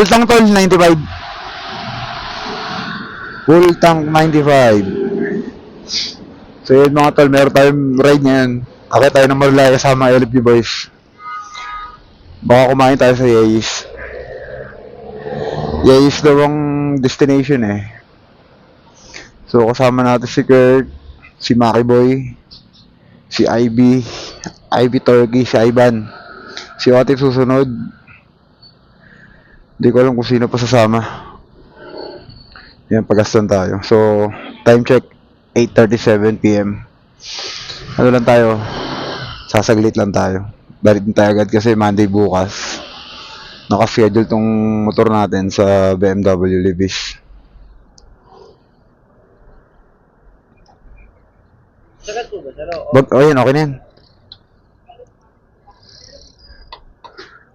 Full tank tol, 95. Full tank 95. So yun mga tol, meron tayong ride ngayon. Akit tayo ng Marulay kasama LFG boys. Baka kumain tayo sa Yeis. Yeis daw ang destination eh. So kasama natin si Kurt, si Maki Boy, si Ivy Turkey, si Ivan, si Otif susunod. Hindi ko alam kung sino pa sasama. Yan, pagastan tayo. So, time check, 8:37 PM. Ano lang tayo? Sasaglit lang tayo. Balik din tayo agad kasi Monday bukas. Naka-schedule tong motor natin sa BMW Libis. Sagat po ba, sir? Oh, yan, okay na yan.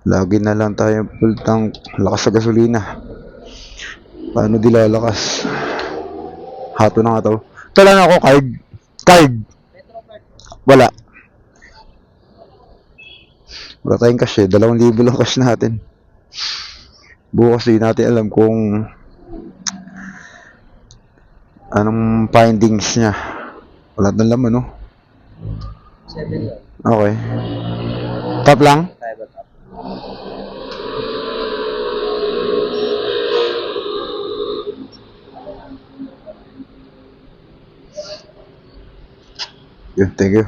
Lagi na lang tayo full tank, lakas sa gasolina. Paano di lalakas? Hato na nga to. Tala na ako, card. Wala. Wala tayong cash eh, 2,000 lang cash natin. Bukas di natin alam kung anong findings niya. Wala nang laman, no? 7 lang. Okay. Top lang? Kaya ba top? Yeah, thank you.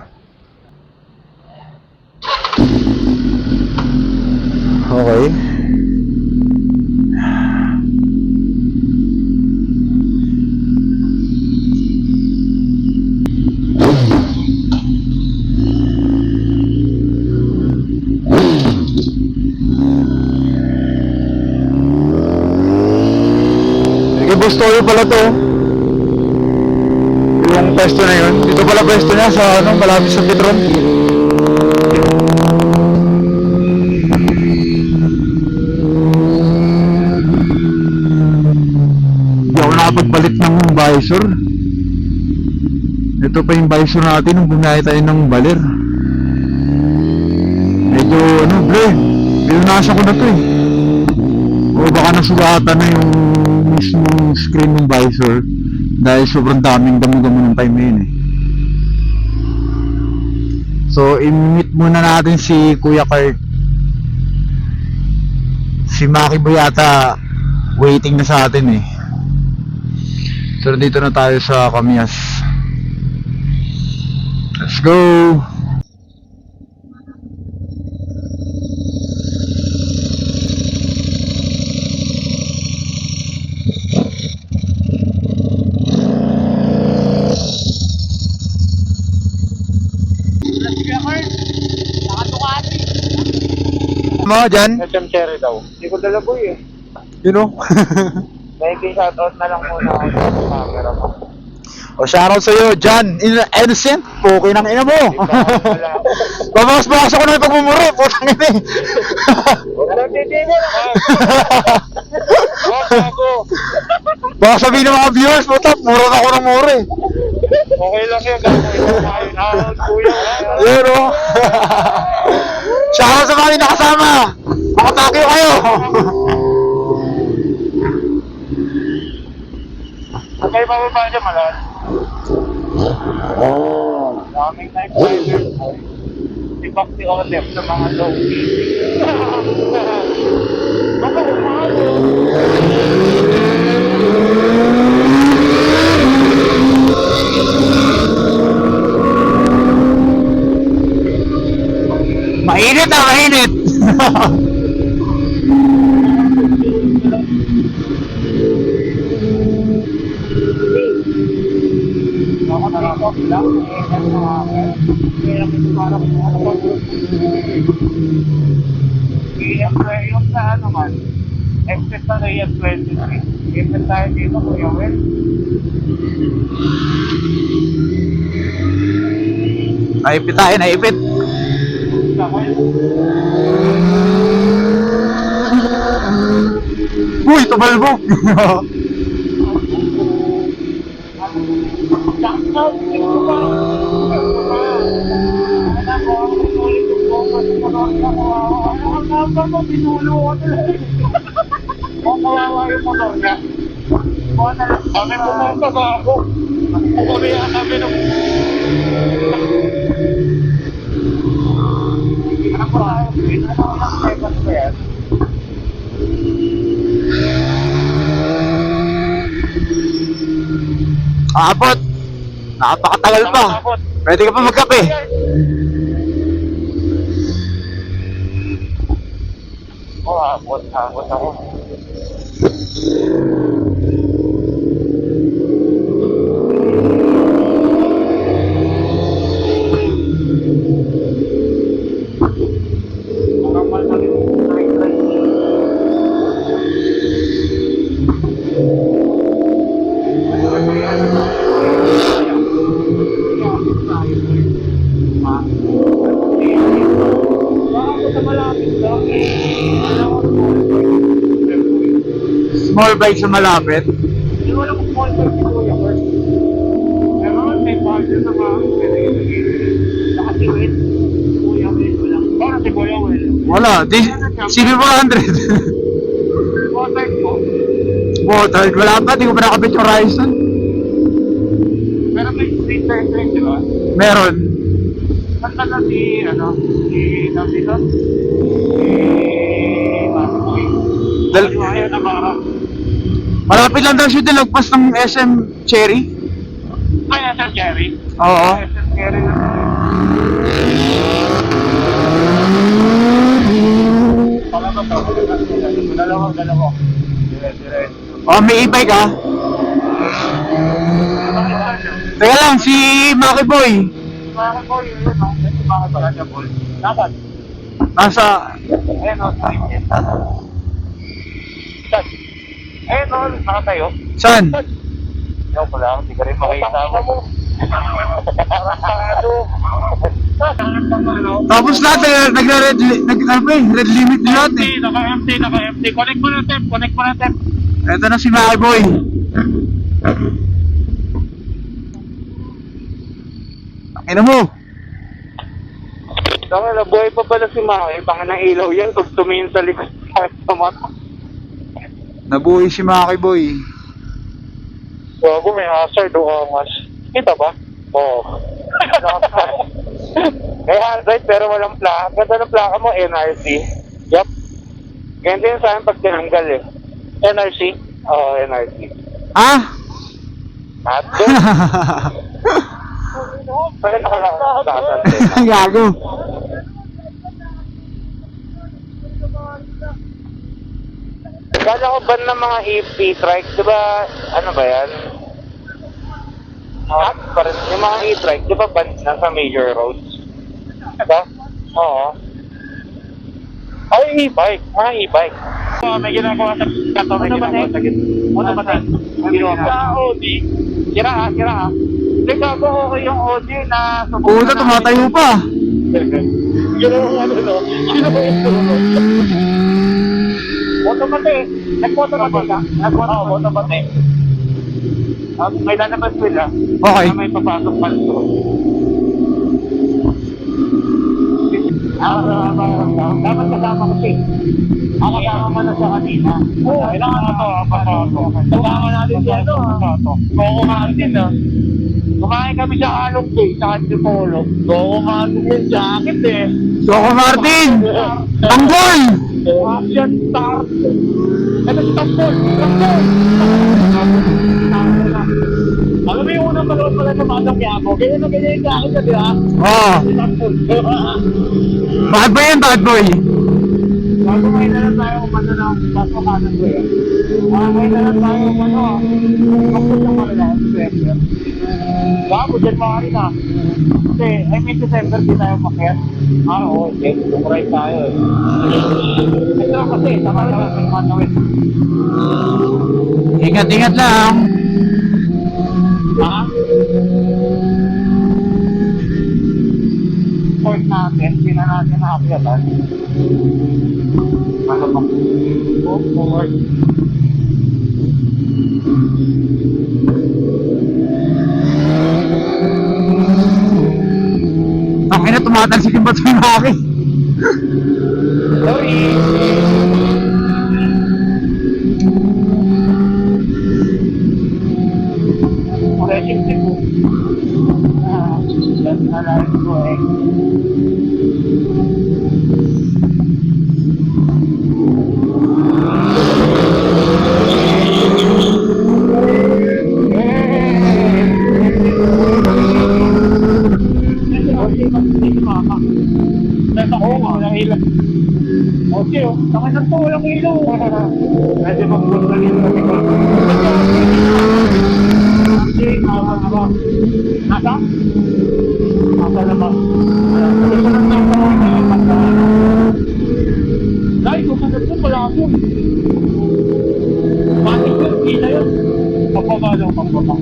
Okay. Story pala to. Yung pwesto na yun. Dito pala pwesto niya sa ano, malapit sa Petron. Hindi ako nakapagpalit ng visor. Ito pa yung visor natin nung bumiyahe tayo ng Baler. Medyo ano, blur. Binunasa ko na to eh. O baka nasugatan na yung mismong screen ng visor dahil sobrang daming damo-damo ng time na yun eh. So i-meet muna natin si Kuya Kurt. Si Maki Boy yata waiting na sa atin eh. So dito na tayo sa Kamias. Let's go! Mo dyan? SM Cherry daw. Hindi ko dala boy eh. You know? May shoutout na lang muna ako sa camera mo. O shoutout sa'yo dyan, innocent, okay ng ina mo. Babakas-bakas ako na yung pagmumuro, putang ina eh. Huwag na titigil ako. Huwag ako. Baka sabihin ng mga viewers, puta, muro na ako ng muro eh. Okay lang yan. Gagawin out, kuya. Yun o. Shoutout sa mga nakasama. Makatake kayo. Okay, bababa siya malas. Daming knife fighter. Si Bakti Olef sa mga low. Baka umalo. Mainit ah, mainit. Ako na lang lang. Yung sa ano man, exit na na yung 23. Exit tayo dito, Kuya Will. Naipit tayo, naipit. Uy, tumalbog. Kung kawawa yung motor niya. Kung ano lang. Kami pumunta ba ako? Pumuli kami nung... Ano po tayo? Ano po ang seconds ba yan? Abot! Napakatagal pa. Pwede ka pa magkape. Oh, abot ako. Normal na rin yung night ride. Small bike sa malapit. Hindi wala kong sponsor si Kuya Bert. Pero may sponsor na mga nakasiwit. Kuya Will wala. Para si Kuya Will. Wala. CB400. Sponsor ko. Motor. Wala pa. Di ko pa nakapit yung Horizon. Pero may street drink, di ba? Meron. Kanta na si, Nandito? Si Mami Boy. Ayaw na para. Malapit lang daw siya din. Lagpas ng SM Cherry. Ay, nasa Jerry. Oo. Nasa Jerry na. Dalawa. Dire. Oh, may e-bike ah. Teka lang, si Maki Boy. Maki Boy, yun o. Ito Maki pala siya, Boy. Dapat. Nasa... Ayun o, Saan? Ayun o, nakatayo. Saan? Ikaw pala, hindi ka rin makita mo. Tapos lahat, nag-red limit lahat eh. Naka-empty. Connect mo na, Tep. Ito na si Maki Boy. Ano mo? Saka na, buhay pa pala si Maki. Baka ng ilaw yan kung tumingin sa likod sa mata. Nabuhay si Maki Boy. Bago may hazard o angas. Kita ba? Oo. May hazard pero walang plaka. Ganda ng plaka mo, NRC. Yup. Ganyan din sa akin pag tinanggal eh. NRC? Oo, NRC. Ah? At doon. Bakit nakalakasasal? Gago. Kala ko ban ng mga e-trike, di ba, ano ba yan? Yung mga e-trike, di ba ban nasa major roads? Diba? Oo. Ay, e-bike. Mga e-bike. May ginagawa sa kato, may ginagawa sa gitna. Ano ba tayo? Ang ginawa ko? Audi. Sira ha. Hindi ka ba okay yung Audi na... Puta, tumatayo pa. Ginawa ko ano, no? Ginawa yung tulunod. Automatic. Nag-automatic ka? Automatic. May lalabas sila. Okay. Na may papasok pa ito. Dapat kasama ko siya. Kasama mo na siya kanina. Kailangan na ito, pasok. Kasama natin siya ito. Kukumain din na. Kumain kami sa Along Bay, sa Antipolo. Kukumain din sa akin eh. Coco Martin! Tanggol! Action star! Ito si Tanggol! Alam mo yung unang manood pala ng Madang Quiapo? Ganyan na ganyan yung akin na, di ba? Oo. Si Tanggol. Bakit ba yan, Bad Boy? Bago ngayon na lang tayo kumanda ng baso kanan ko eh. Ngayon na lang tayo kapag ng malala, December. Bago, January na. Kasi, December din tayo makias. Oo, okay. Bumuray tayo eh. Ito kasi, sama naman sa mga tawid. Ingat-ingat lang. Ha? Port natin, hindi na natin nakakyatan. Ano ba? Forward. Ang ina, tumatalsik yung bato yung Maki. Sorry. kotse, oh. Saka na to, walang ilaw. Pwede magpunta dito sa likod. Kasi, nasa? Nasa labas. Ito lang nasa dahil kung sa dito, wala ako. Bakit yun? Kita yun. Pagbaba lang, pagbaba.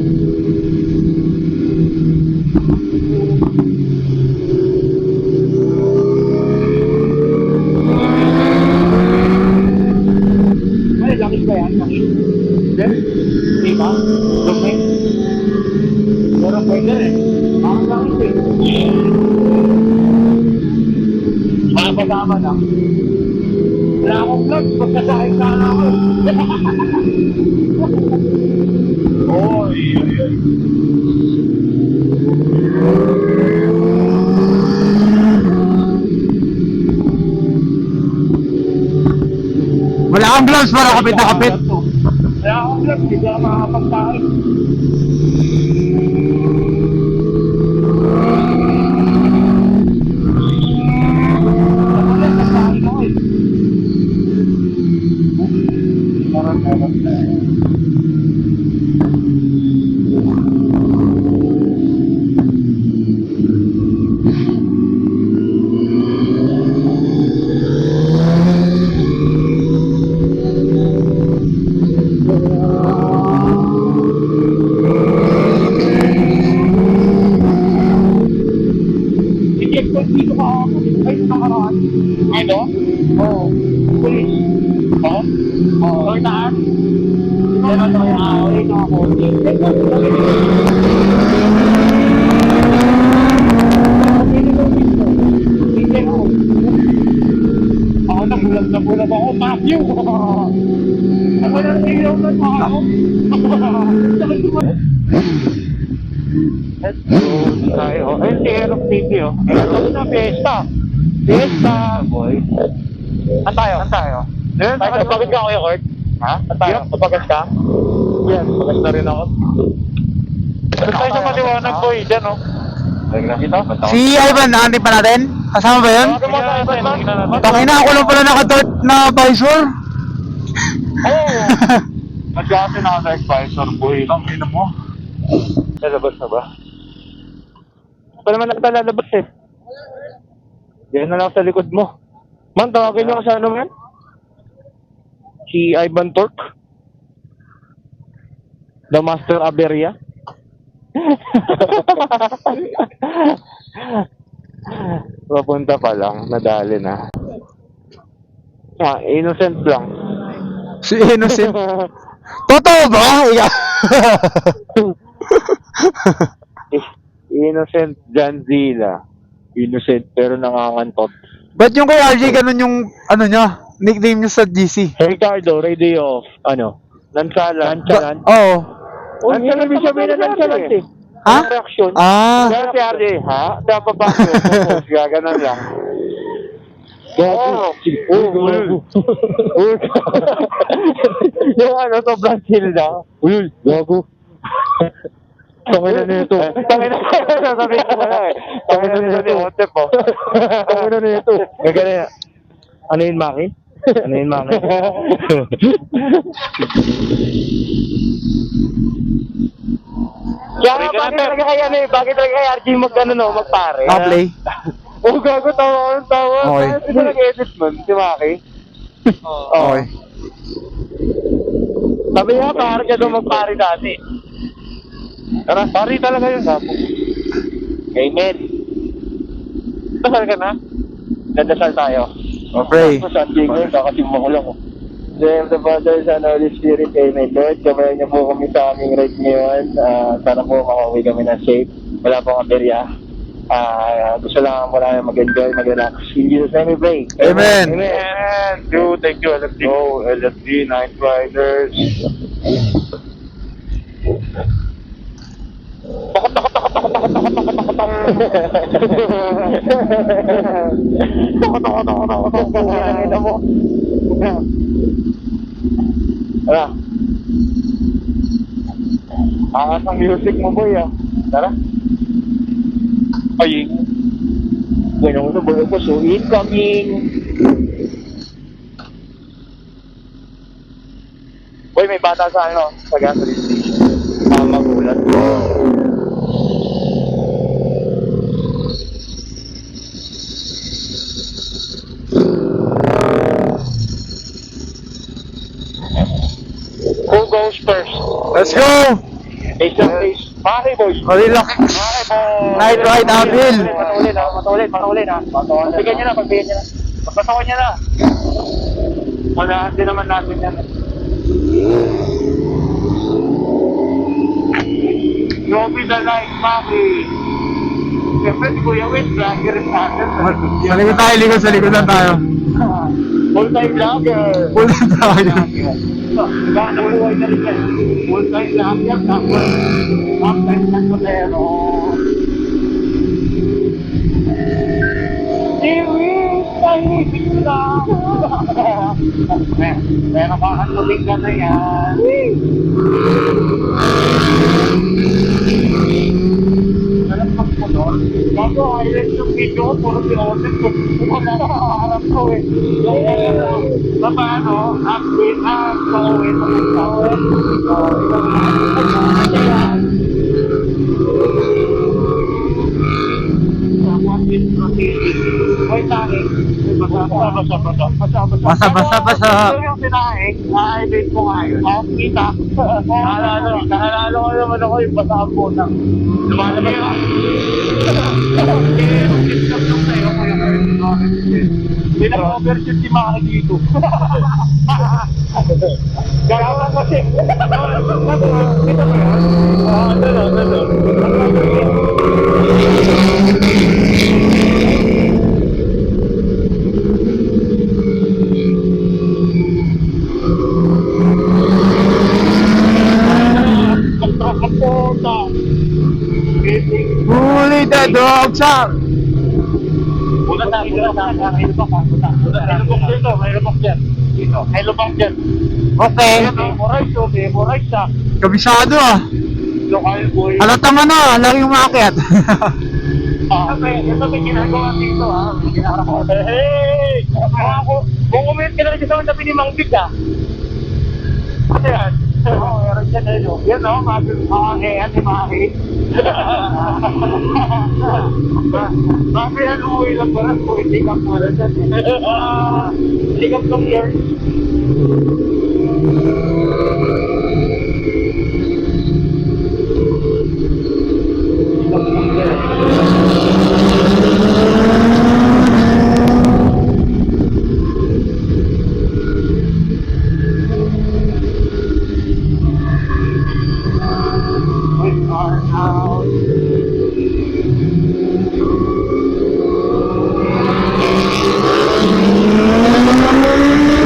Ay, langis ba yan? Langis? Hindi? Hindi ba? Lumi? Pero pwede eh. Parang langis eh. Makapagama lang. Wala akong vlog, magkasakit sana ako. Oy, oy, oy. Wala kang gloves para kapit na kapit. Wala akong vlog, hindi ka makakapagtahin. I-checkpoint dito ka ako. Ay, nakaraan. Ano? Oo. Pulis. Oo? Oo. Or taan? Pero ito yung away na ako. Ako nabulag ako. Matthew! Ako na ilaw na ako. Let's go tayo. Ayun si Aerox TV oh. Aerox na Fiesta. Fiesta boy. Saan tayo? Ayun, papagat ka Kuya Kurt? Ha? Saan tayo? Papagat ka? Yan, papagat na rin ako. Saan tayo sa maliwanag boy? Diyan oh. Nakita? Si Ivan, nakantay pa natin? Kasama ba yun? Tangina, ako lang pala nakadart na visor. Oo. Nag-kasi naka-dark visor boy. Ang ina mo. Lalabas na ba? Pa naman nakalalabas eh. Diyan na lang sa likod mo. Man, tawagin niyo ko sa ano man? Si Ivan Torque. The Master Aberia. Papunta pa lang, nadali na. Ah, innocent lang. Si Innocent. Totoo ba? Innocent Janzila. Innocent pero nangangantot. Ba't yung kay RJ ganun yung ano niya? Nickname niya sa GC? Ricardo, radio of, ano? Nonchalant. Oo. Nonchalant, ibig sabihin na nonchalant eh. Ha? Ang reaksyon. Ah. Kaya si RJ, ha? Dapat ba yung gaganan lang. Oo. Yung ano, sobrang chill na. Ulul, gago. Tangin na nito. Tangin na nito. Sasabihin ko na eh. Tangin na nito. Tangin na nito. Gagana. Ano yun, Maki? Ano yun, Maki? Kaya bakit talaga kaya ano eh? Bakit talaga kaya RG magpare? Play. Oh, gago, tawa. Okay. Sino nag-edit nun? Si Maki? Okay. Sabi niya, pare ka daw magpare dati. Tara, pare talaga yun, gapo. Amen. Dasal ka na? Dadasal tayo. Pray. Saan ngayon, kakasimba ko lang. Name of the Father, Son, Holy Spirit, Amen. Lord, kabayan niyo po kami sa aming ride ngayon. Sana po makauwi kami na safe. Wala pong aberya. Gusto lang mo namin mag-enjoy, mag-relax. In Jesus' name we pray. Amen. Amen. Thank you, LFD. Oh, LFD, Night Riders. Tara. Angas ang music mo boy ah. Tara. Ay. Bueno, boy ko so incoming. Uy, may bata sa ano, sa gasoline station. Magulat. Who goes first? Let's go! Ace of Ace. Maki boys. Relax! Maki boys. Night ride uphill! Matulin ha. Pagbigyan nyo na, pagbigyan nyo na. Pagpasawan nyo na. Wala, hindi naman natin yan. Yobi the light, Maki. Siyempre, si Kuya Win, vlogger rin sa atin. Sa likod tayo, sa likod lang tayo. Full-time vlogger. Full na tayo. Nakuhay na rin yan. Full-time vlogger, tapos half-time nagpotero. Iwis, tahimik lang. Meron pa ang tubig ka na yan. Alam ka po doon? Bago highlight yung video, puro si Otis. Kung ano nakaharap ko eh. Paano? Update up. Pauwi sa Basa. Yung sinaing, na-edit ko ngayon. Kita. Nakalala ko naman ako yung basaan po na. Lumalabas ako. Hindi na-overshoot si Maki dito. Garapan kasi. Kita mo yun? Huli the dogs up! Bulat na. May lubak dito. May lubak dyan. Okay. Memorize siya. Kabisado ah. Local boy. Halatang ano ah, lagi umakyat. Ito may ginagawa dito ha. May ginagawa ko. Hey! Kung kumit ka na rin sa tabi ni Mang Big ha. Ano yan? Oo, meron dyan eh. Yan o, makahehan ni Maki. Maki, ano uwi lang pala kung hindi ka pala dyan. Hindi ka pang years.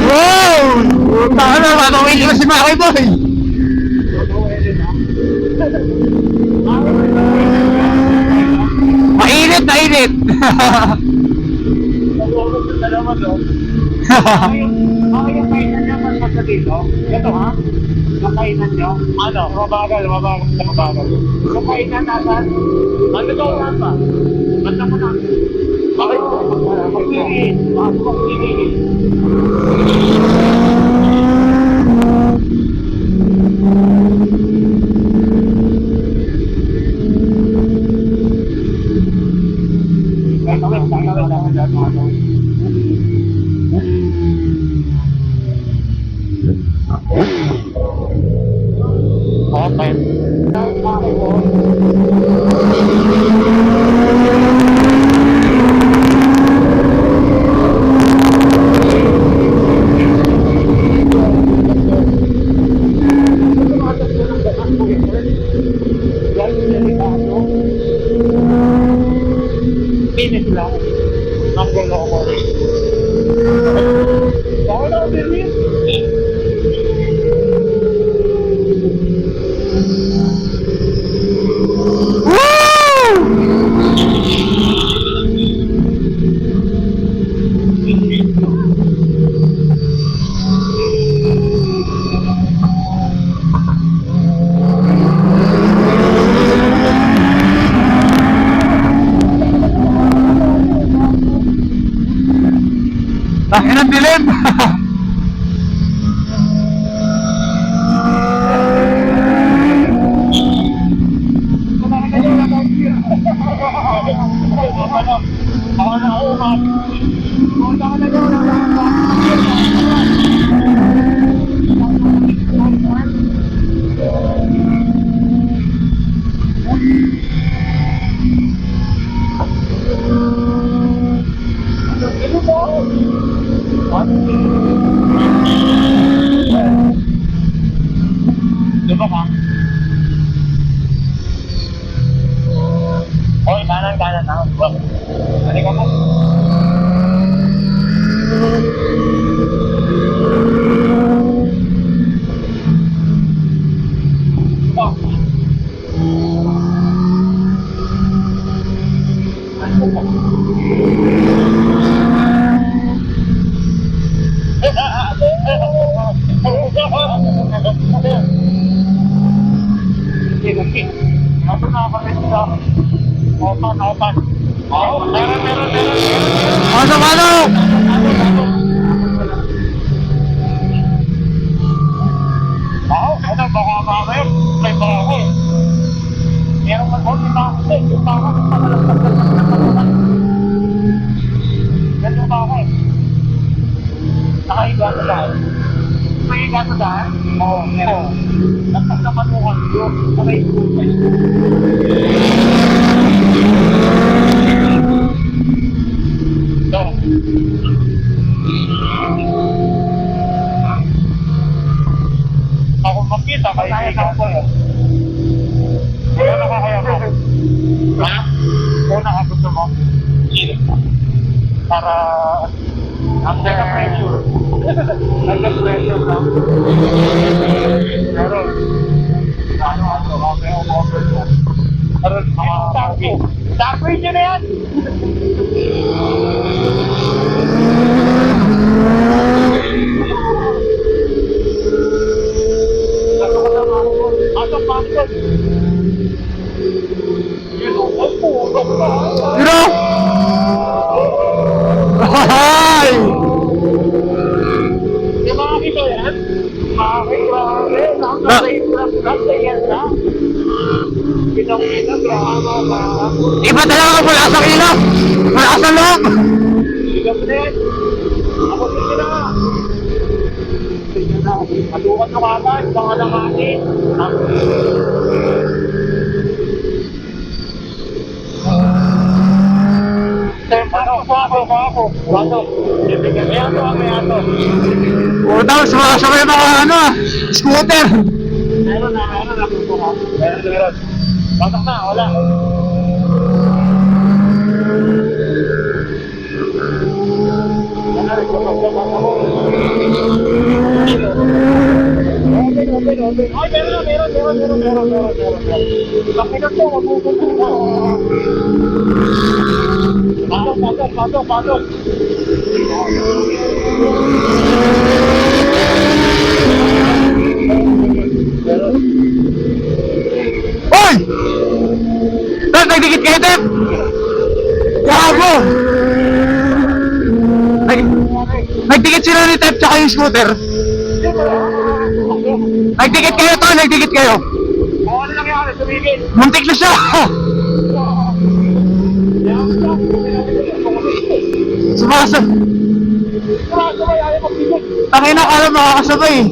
Wow! Paano matawid ko si Maki Boy? Mainit! Yung kainan niya sa dito? Ito ha? Yung kainan niyo? Ano? Mabagal. Yung kainan nasan? Ano daw nga pa? Basta mo na. Bakit? Magpiliin. Magpiliin. Pinis lang. Ang gulo ko. Baka na ako din. Takin ang dilim! isa. Opan. Oo, meron. Ano? Oo, ano, baka mamaya, may baka ako eh. Meron man ako, yung baka ko eh. Yung baka ko, yan yung baka eh. Nakahiga sa daan. Nakahiga sa daan? Oo, meron. Nagtas na panukan yun. Nakahiga sa daan. So, ako makita, kaibigan ko eh. Kaya nakakaya ko. Ha? Kung nakagusto mo, chill. Para under pressure. Under pressure lang. Pero, okay, over mo. Pero, Darkway nyo na yan! Pasok. Sino? Ay! Di ba kita yan? Grabe. Nasa yan na. Pinang-ina, grabe. Iba talaga mula sa ilo! Mula sa loob! Bigyan mo na yan. Ako sige na. Sige na. Matukan mo kaman. Baka nakain. Ako. Bibigyan mo yan. May ato. O daw, sumasabay mga scooter! Meron na. Meron. Batak na. Wala. Open. Ay, meron. Pakita ko, mabubuto. Pasok. Hoy! Tep, nagdikit kayo, Tep! Gago! Nagdikit sila ni Tep tsaka yung scooter. Nagdikit kayo to, nagdikit kayo. Ano nangyari? Tumigil. Muntik na siya! Tangin na kala makakasabay.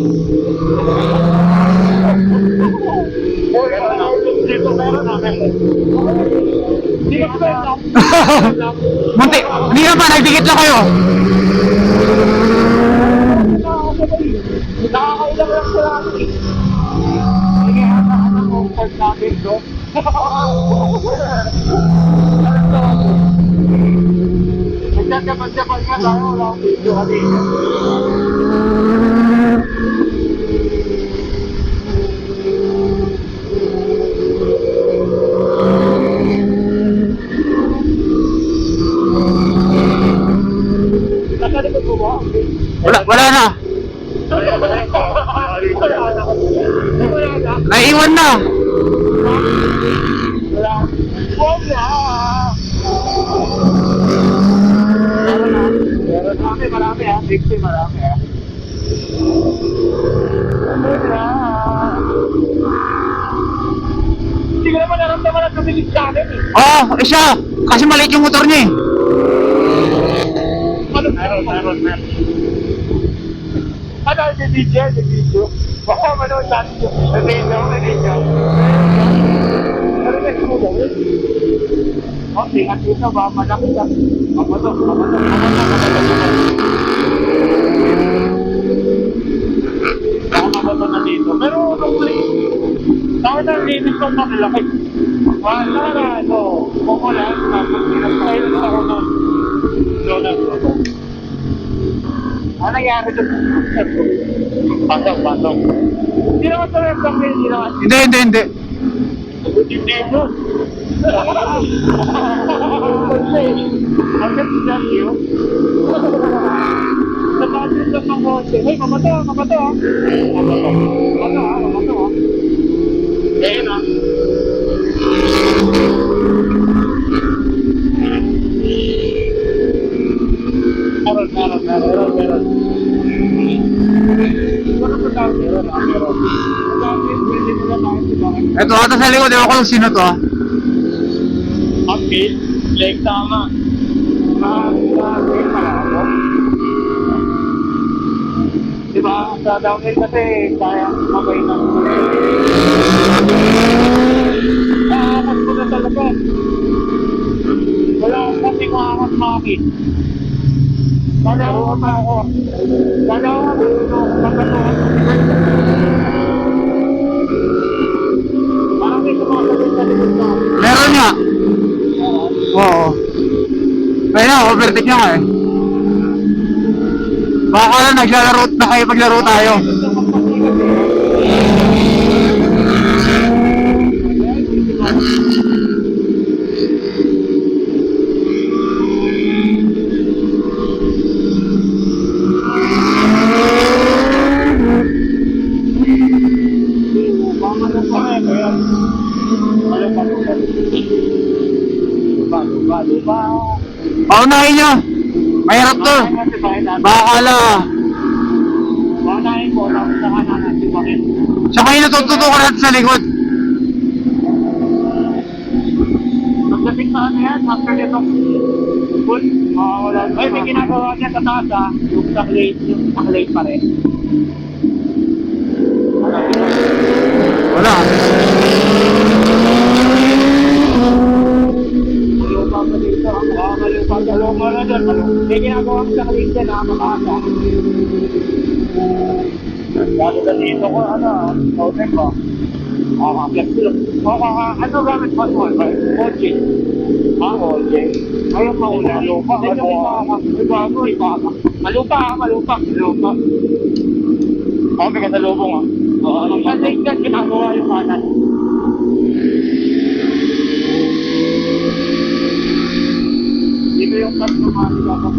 Muntik, hindi naman, nagdikit lang kayo. Nakakailang lang sila kami. Sige, handa mo first natin, bro. Nagkakaman-kaman nga tayo, wala akong video kami. Nakalikot mo ba? Wala na. Naiwan na. Marami ha. Victim marami ha. Hindi ko naman naramdaman na tumilig sa akin eh. Oo, isa. Kasi maliit yung motor niya eh. Meron. Ano, nag-video? Baka manood natin yung nag-video. Pero nag-video. O, tingnan dito ba? Malaki ka. Mabato. Baka mabato na dito. Pero, tao na linis kong makalaki. Wala na, kumulan. Tapos, pinag-silent ako nun. Ano nangyari doon? Pasok. Hindi naman sa red lang, hindi naman. Hindi. Hindi mo. Ang ganda sa iyo. Sa basis ng mga kotse. Hey, mamato ah. Mamato. Ayun ah. Meron, meron. Siguro sa tao, meron. Madami, pwede mo na tayo sa bakit. Ito ata sa likod, ewan ko kung sino to ah. Update, like tama. Update pala ako. Diba, sa downhill kasi kaya mabay na. Nakakas ko na talaga. Wala akong kasi makakas makakit. Kala ko pa ako. Kala ko magkatuhan. Parang may sumasagot sa likod na. Meron nga. Oo. Kaya na, overtake niya nga eh. Baka na naglalaro na kayo paglaro tayo. Paunahin nyo. Mahirap to. Bakala. Paunahin mo, tapos saka na si Bakit. Tsaka yung natututukan natin sa likod. Pagdating sa ano yan, after nito, full, wala. Ay, may ginagawa niya sa taas ah, yung saklate pa rin. Wala. Malupa pa dito, malupa, dalawang na dyan, may ginagawa sa saklate dyan ah, makaasa. Lalo na dito ko, ano, hotel ko. Kakakit ko lang. Ano gamit mo? Oche. Oche. Ayaw mauna. Malupa. Malupa. Oo, may kasalubong ah. Oo. Kasi yan, ginagawa yung kanan. Dito yung cut ng mga ginagawa.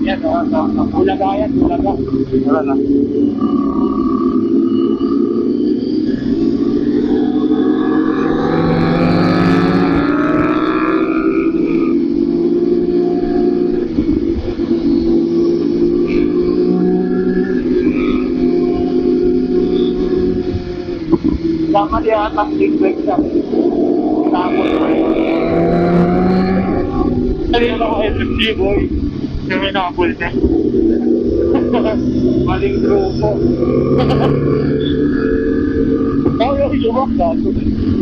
Yan, bulaga yan, bulaga. Wala na. Sama dia atas feedback siya. Tapos, kanina ako SFG boy. Yung may nakapul niya. Maling grupo. Ako yung yumak na.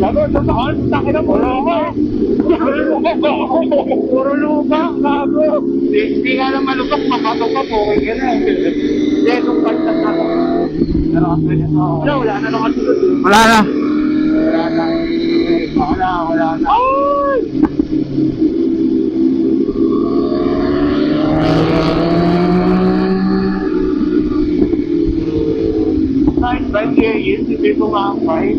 Lalo sa taon, takin na puro ka. Puro lupa, gago. Hindi nga na malubak, mapatok ka po. Okay ka na. Hindi, nung pagkat na. Pero kasi wala na nakasunod. Wala na. Wala na. Ay! Nice, right here, yun, hindi ko makakay.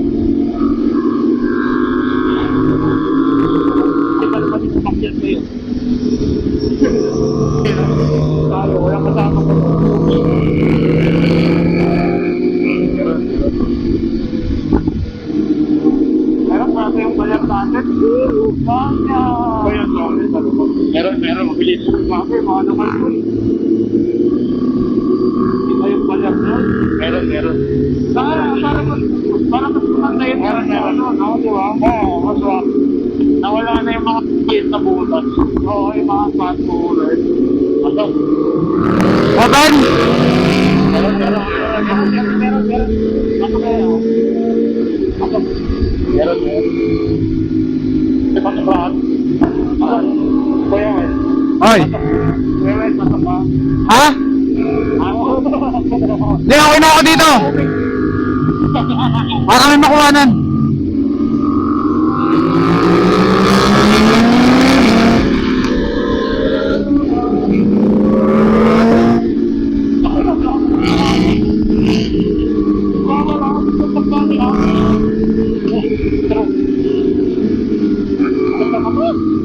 Hindi ka naman yung pakyan sa'yo. Tayo, walang kasama ko. Meron pa yung balang natin. Kanya! Kaya sa akin, meron, mabilis. Bakit, mga naman ko. Yung balang na? Meron. Para mas kumanda yun. Meron. No, di ba? Oo, maswak. Nawala na yung mga kids na butas. Oo, yung mga fast forward. Pasok. Open! Meron. Pasok kayo. Pasok. Meron. Di pasok lahat. Kuya Wes. Oy! Kuya Wes, pasok ka. Ha? Ako. Hindi, okay na ako dito. Para kami makuhanan.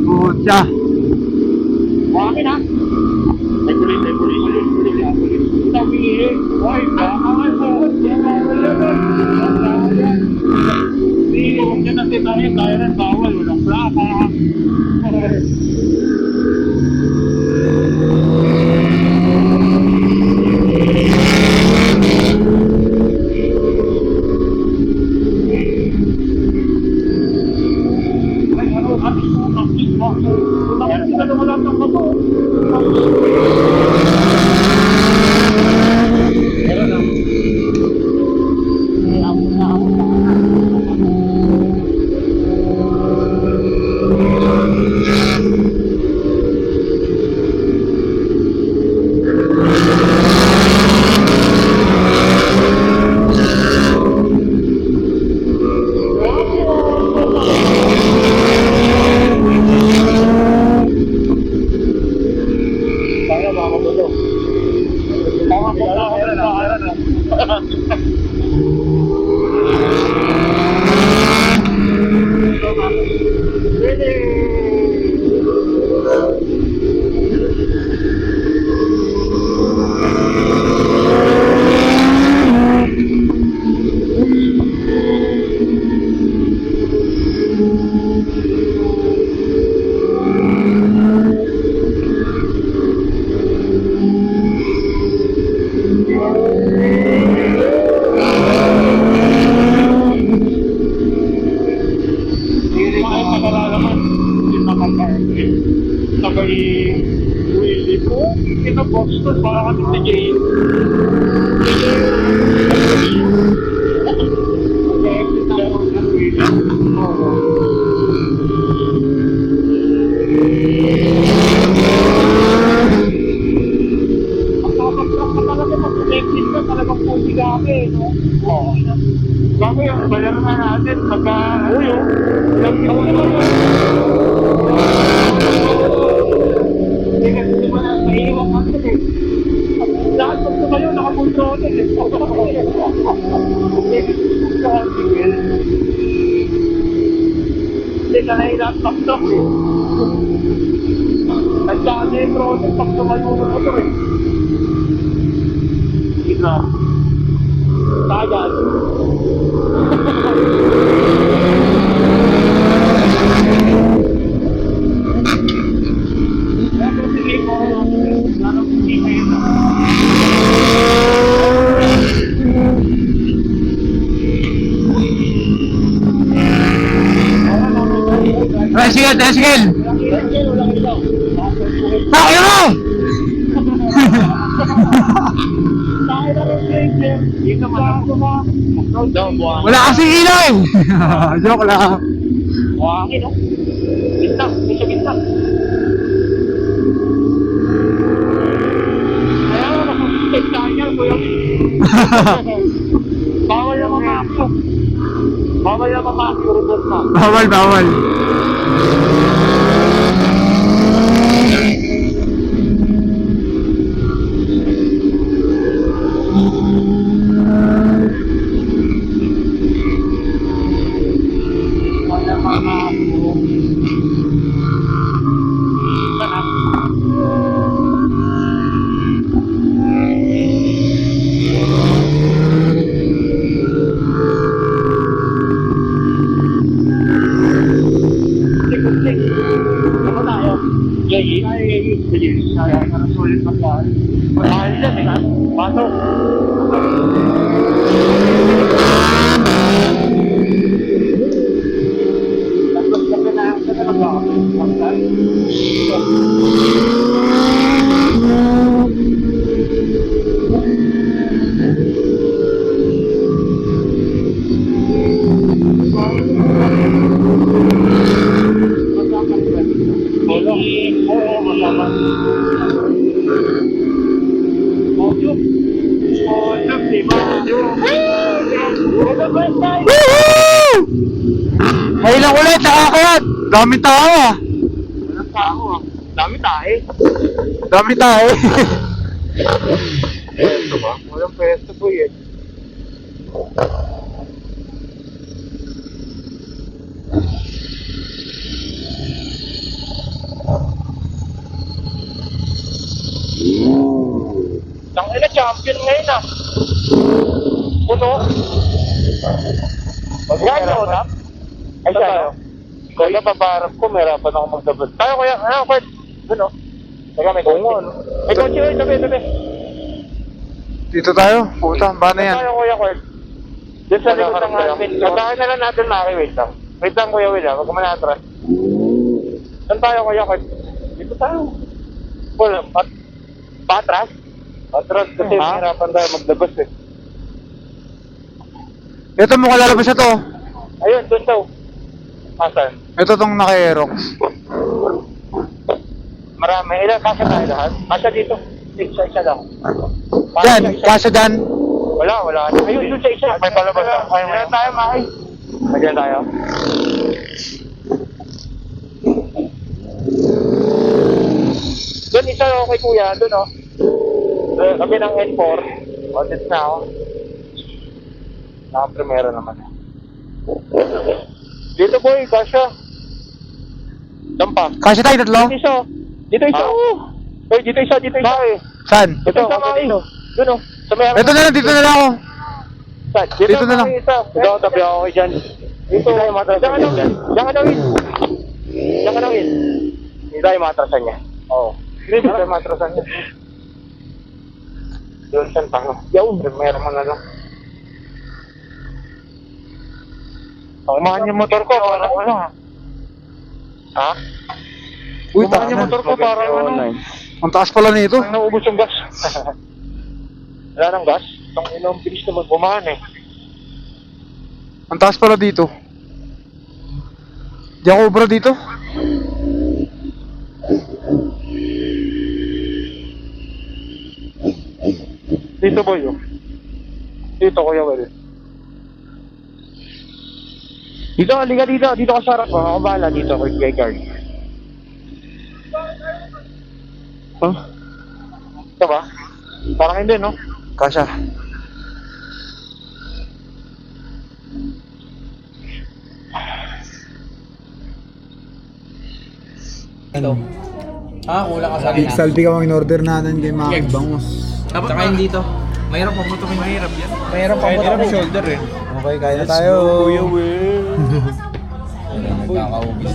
Pucha. Akin ha? Ay, pulis. Sabi eh, why ba? Akin po. Hindi huwag nyo na tinahin, dahil rin bawal, walang plaka. Ay, ano, atis mo, atis mo. Kaya sila naman lang ng bato. Meron na. Kaya mga mabuto. Mga mabuto, meron na. Bakit nakalalaman? Hindi nakaparte. Sabay Willie po. Kinaboxer para kami sa Jane. Exit tayo ng Willie. Oo. Ang kapag-truck ka talaga pag-exit ka, talagang pusi kami, no? Oo. Kami yung bayaran na natin pagka, uyo, lagi ako naman yun. Hindi kasi di ba na naiiwang kasi eh. Lahat pag tumayo, nakapunto ulit eh. Hindi ka nahilaptop eh. Nagkakasya yung process pag tumayo mo ito eh. Hindi ka. Tagad. Tricycle, tricycle! Tayo mo! Wala kasing ilaw! Joke lang. Buhangin, no? Bintang, may siya bintang. Kaya nga, nakasistay tayo niya, kuya. Bawal yung mamakyo. Bawal yung mamakyo, robot na. Bawal, bawal. Bawal yung mamakyo. Sana. Kusik. Ano tayo? Yay, ay, sige. Kaya na sulit na tayo. Mahal dyan, eh, ha? Pato. Tapos na pinahang ka na lang ako. Pagkal. Wala. Oo, masama. Mojo. Mojo, si Mojo. Woohoo! Kailang ulit, nakakayat! Dami tao ah! Walang tao ah. Dami tayo. Dami tao! Pwesto ba? Walang pwesto po yun. Tangina, champion ngayon ah. Puno. Yan, Jonah. Ay, siya, no? Kuya, paparap ko, merapan ako magdabot. Tayo, kuya. Ano, Kurt? Doon, no? Teka, may kotse. May kotse, oy, tabi. Dito tayo. Puta, paano yan? Tayo, kuya, Kurt. Diyan sa likod ng helmet. Satakin na lang natin, Maki. Wait lang. Wait lang, kuya, wait lang. Huwag ka manatras. Saan tayo, kuya, Kurt? Dito tayo. Wala, patras? Patras kasi mahirapan tayo magdabas eh. Ito mo kalalabas na to. Ayun, doon daw. Asan? Ito tong naka-aerox. Marami. Ilan kasya tayo lahat? Kasya dito. Isa lang. Yan, kasya dyan. Wala. Ayun, doon sa isa. May palabas lang. Kaya tayo, Maki. Magyan tayo. Doon isa okay kuya, doon oh. Kami ng N4. Audit na ako. Naka-primera naman. Dito boy, kasya. Dampa. Kasya tayo tatlo? Dito isa. Dito isa. Boy, dito isa. Maki. Saan? Ito, Maki. Doon oh. Sa may Ito na lang, dito na lang ako. Saan? Dito na lang. Ito, tabi ako kay dyan. Dito tayo matrasan niya. Diyan ka na win. Hindi tayo matrasan niya. Oo. Hindi tayo matrasan niya. Doon saan tayo? Yaw, meron man na lang. Umahan yung motor ko, parang ano ha? Ha? Uy, Umahan yung tama. motor ko, parang ano? Ang taas pala nito. Parang naubos yung gas. Wala nang gas? Itong ilang bilis na magbumahan eh. Ang taas pala dito. Di ako ubra dito. Dito boy oh. Dito kuya Will. Dito, halika dito. Dito ka sa harap. Ako bahala dito. Kay guard. Huh? Ito ba? Parang hindi, no? Kasya. Ito. Ah, kulang ka sa akin. Salpi ka in order natin kay Maki Bangus. Tsaka hindi to. Mahirap pa putukin. Mahirap yan. Mahirap pa putukin. Shoulder eh. Okay, kaya na tayo. Nagkakaubis.